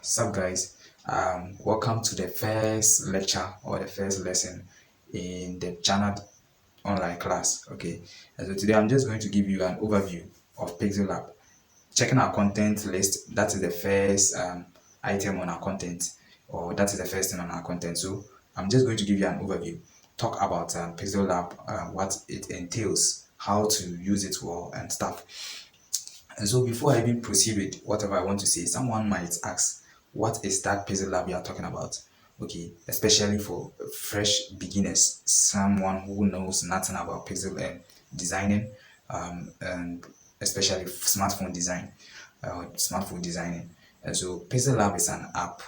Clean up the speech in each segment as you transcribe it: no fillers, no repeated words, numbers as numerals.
Sup guys, welcome to the first lecture or the first lesson in the Janad online class. Okay, and so today I'm just going to give you an overview of PIXELLAB. Checking our content list, that is the first item on our content, or that is the first thing on our content. So I'm just going to give you an overview, talk about PIXELLAB, what it entails, how to use it well and stuff. And so before I even proceed with whatever I want to say, someone might ask, what is that PIXELLAB you are talking about? Okay, especially for fresh beginners, someone who knows nothing about pixel designing, and especially smartphone design, smartphone designing. And so PIXELLAB is an app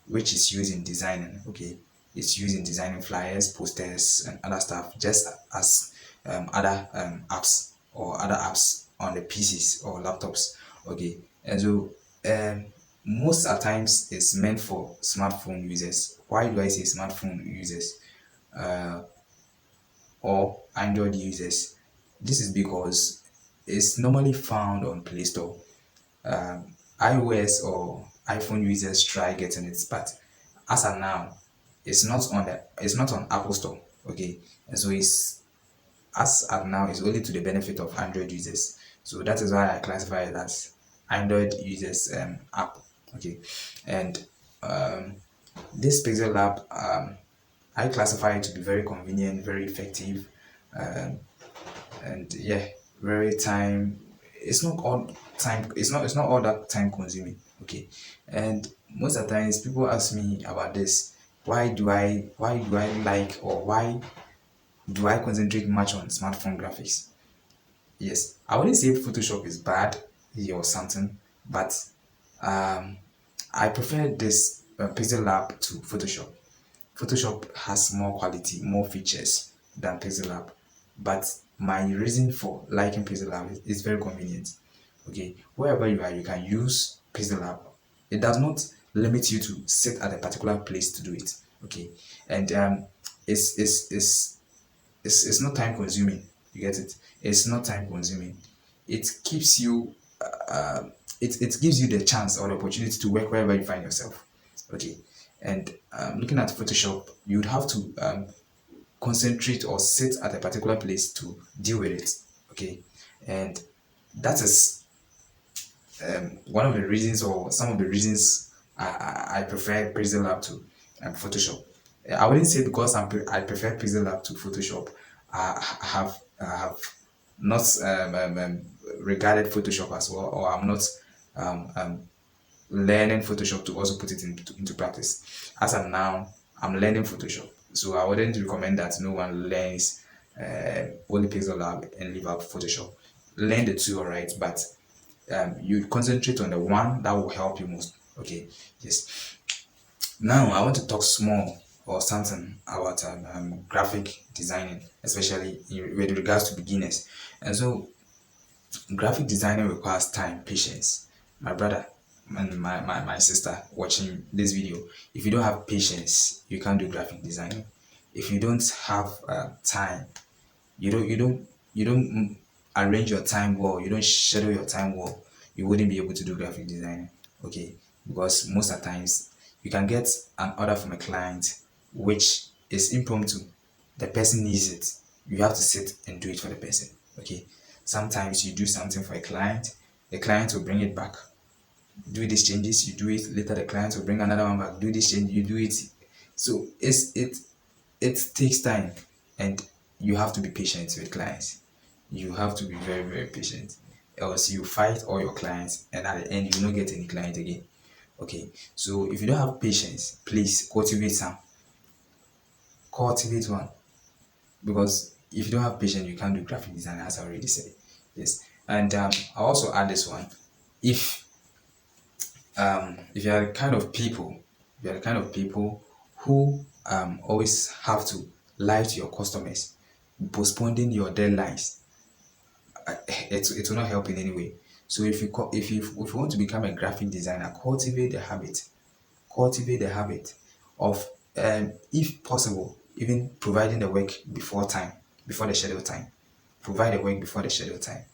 which is used in designing. Okay, it's used in designing flyers, posters, and other stuff, just as other apps or other apps on the PCs or laptops. Okay, and so most at times it's meant for smartphone users. Why do I say smartphone users or Android users? This is because it's normally found on Play Store. iOS or iPhone users try getting it, but as of now, it's not on Apple Store. Okay, and so it's as at now it's only to the benefit of Android users. So that is why I classify it as Android users app. Okay, and this PIXELLAB I classify it to be very convenient, very effective, um, and yeah, very time. It's not all time. It's not all that time consuming. Okay, and most of the times people ask me about this. Why do I like, or why do I concentrate much on smartphone graphics? Yes, I wouldn't say Photoshop is bad or something, but um, I prefer this PIXELLAB to Photoshop. Photoshop has more quality, more features than PIXELLAB, but my reason for liking PIXELLAB is very convenient. Okay, wherever you are, you can use PIXELLAB. It does not limit you to sit at a particular place to do it. Okay, and it's it's it's it's not time consuming. You get it? It's not time consuming. It keeps you it gives you the chance or the opportunity to work wherever you find yourself. Okay, and looking at Photoshop, you'd have to concentrate or sit at a particular place to deal with it. Okay, and that is one of the reasons, or some of the reasons I prefer PixelLab to Photoshop. I wouldn't say because I prefer PixelLab to Photoshop. I have not regarded Photoshop as well, or I'm not um, um, learning Photoshop to also put it into practice. As of now, I'm learning Photoshop, so I wouldn't recommend that no one learns only PixelLab and leave out Photoshop. Learn the two, alright, but you concentrate on the one that will help you most. Okay, yes. Now I want to talk small or something about graphic designing, especially with regards to beginners. And so graphic designing requires time, patience. My brother and my sister watching this video, if you don't have patience, you can't do graphic designing. If you don't have time, you don't arrange your time well, you don't schedule your time well, you wouldn't be able to do graphic design. Okay, because most of the times you can get an order from a client which is impromptu. The person needs it, you have to sit and do it for the person. Okay, sometimes you do something for a client, the client will bring it back, do these changes, you do it, later the client will bring another one back, do this change, you do it. So it takes time, and you have to be patient with clients. You have to be very, very patient, else you fight all your clients, and at the end you don't get any client again. Okay, so if you don't have patience, please cultivate some, cultivate one, because if you don't have patience, you can't do graphic design, as I already said. Yes, and I also add this one. If if you are the kind of people, if you are the kind of people who always have to lie to your customers, postponing your deadlines, it will not help in any way. So if you want to become a graphic designer, cultivate the habit of if possible, even providing the work before time, before the scheduled time. Provide the work before the scheduled time.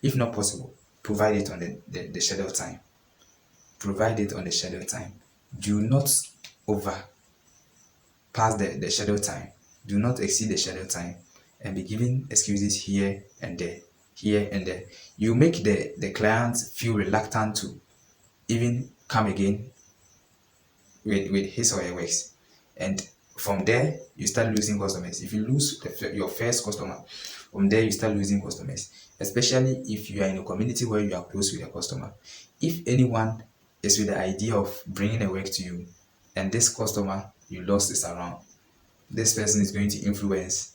If not possible, provide it on the scheduled time. provide it on the scheduled time. Do not over pass the scheduled time. Do not exceed the scheduled time and be giving excuses here and there, here and there. You make the client feel reluctant to even come again with his or her works. And from there, you start losing customers. If you lose your first customer, from there you start losing customers. Especially if you are in a community where you are close with a customer. If anyone is with the idea of bringing a work to you, and this customer you lost is around, this person is going to influence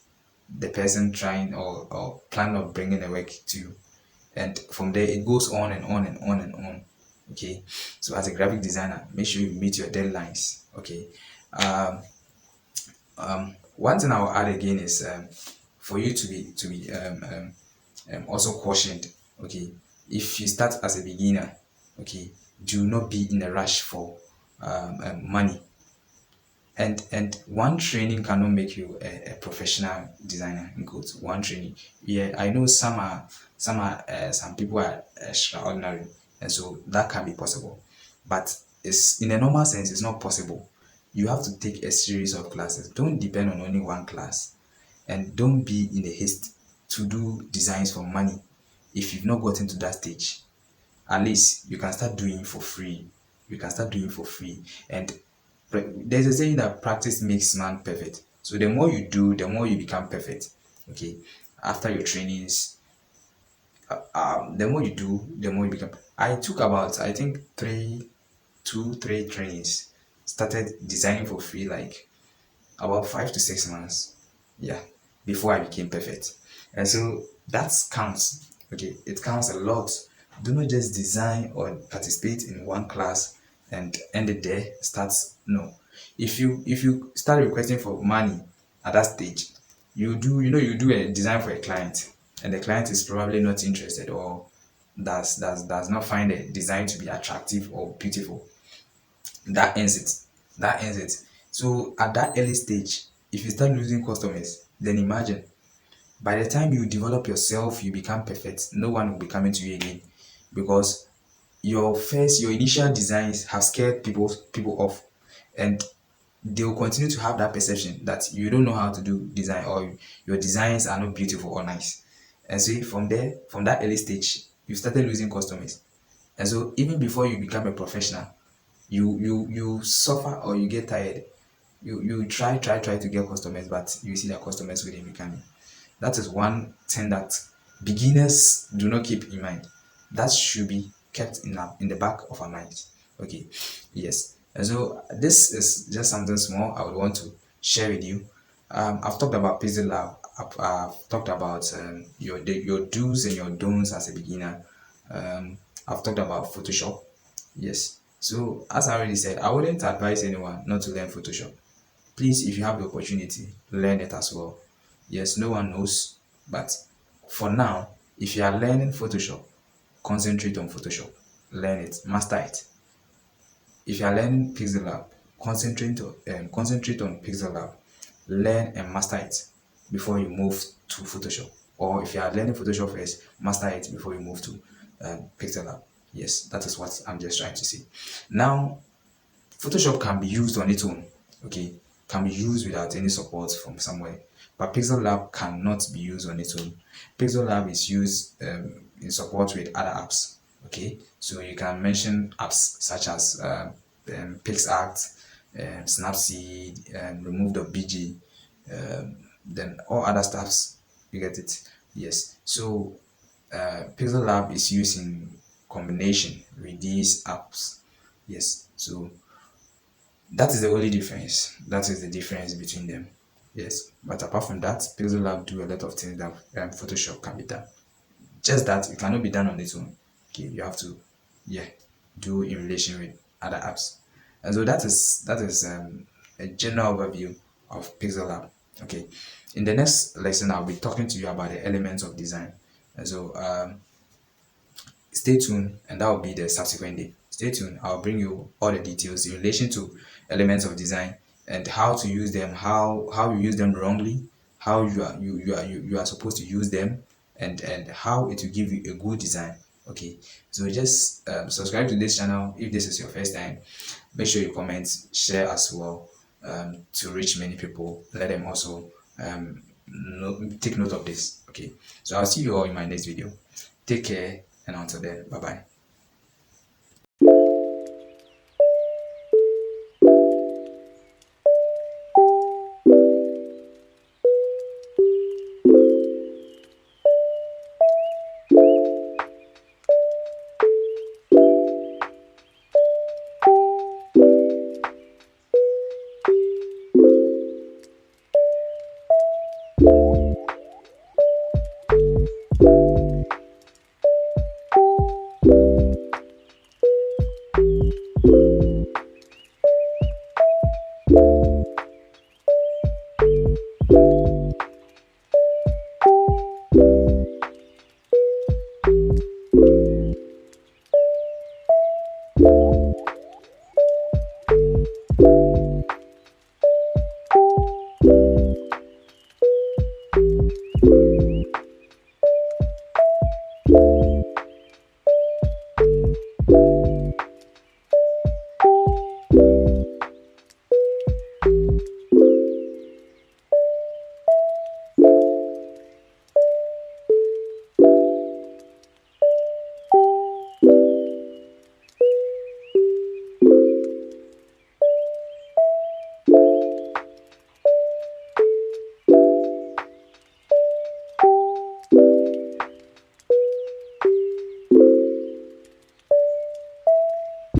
the person trying or plan of bringing a work to you. And from there it goes on and on and on and on. Okay, so as a graphic designer, make sure you meet your deadlines. Okay, one thing I'll add again is for you to be also cautioned. Okay, if you start as a beginner, okay, do not be in a rush for money. And one training cannot make you a professional designer in quotes. One training, yeah, I know some people are extraordinary, and so that can be possible, but it's in a normal sense it's not possible. You have to take a series of classes. Don't depend on only one class, and don't be in a haste to do designs for money. If you've not gotten to that stage, at least you can start doing for free. You can start doing for free. And there's a saying that practice makes man perfect. So the more you do, the more you become perfect. Okay, after your trainings, the more you do, the more you become. I took about, I think, 3 trainings. Started designing for free like about 5 to 6 months. Yeah, before I became perfect. And so that counts. Okay, it counts a lot. Do not just design or participate in one class and end it there. Starts no. If you start requesting for money at that stage, you do a design for a client, and the client is probably not interested, or does not find the design to be attractive or beautiful. That ends it. That ends it. So at that early stage, if you start losing customers, then imagine by the time you develop yourself, you become perfect, no one will be coming to you again, because your initial designs have scared people off, and they will continue to have that perception that you don't know how to do design, or your designs are not beautiful or nice. And so from there, from that early stage, you started losing customers. And so even before you become a professional, you suffer or you get tired. You try to get customers, but you see that customers wouldn't be coming. That is one thing that beginners do not keep in mind. That should be kept in the back of our minds. Okay, yes. And so this is just something small I would want to share with you. I've talked about PIXELLAB. I've talked about your do's and your don'ts as a beginner. I've talked about Photoshop. Yes. So as I already said, I wouldn't advise anyone not to learn Photoshop. Please, if you have the opportunity, learn it as well. Yes, no one knows, but for now, if you are learning Photoshop, concentrate on Photoshop. Learn it, master it. If you are learning PIXELLAB, concentrate on PIXELLAB. Learn and master it before you move to Photoshop. Or if you are learning Photoshop first, master it before you move to PIXELLAB. Yes, that is what I'm just trying to say. Now, Photoshop can be used on its own, okay? Can be used without any support from somewhere. But PIXELLAB cannot be used on its own. PIXELLAB is used in support with other apps, okay? So you can mention apps such as PixArt, Snapseed, Remove.bg, then all other stuffs. You get it? Yes. So PIXELLAB is used in combination with these apps. Yes. So that is the only difference. That is the difference between them. Yes. But apart from that, PIXELLAB do a lot of things that Photoshop can be done. Just that it cannot be done on its own. Okay, you have to, yeah, do in relation with other apps. And so that is a general overview of PIXELLAB. Okay, in the next lesson, I'll be talking to you about the elements of design. And so stay tuned, and that will be the subsequent day. Stay tuned. I'll bring you all the details in relation to elements of design and how to use them, how you use them wrongly, how you are supposed to use them, and how it will give you a good design. Okay, so just subscribe to this channel if this is your first time. Make sure you comment, share as well, to reach many people. Let them also take note of this. Okay, so I'll see you all in my next video. Take care, and until then, bye bye.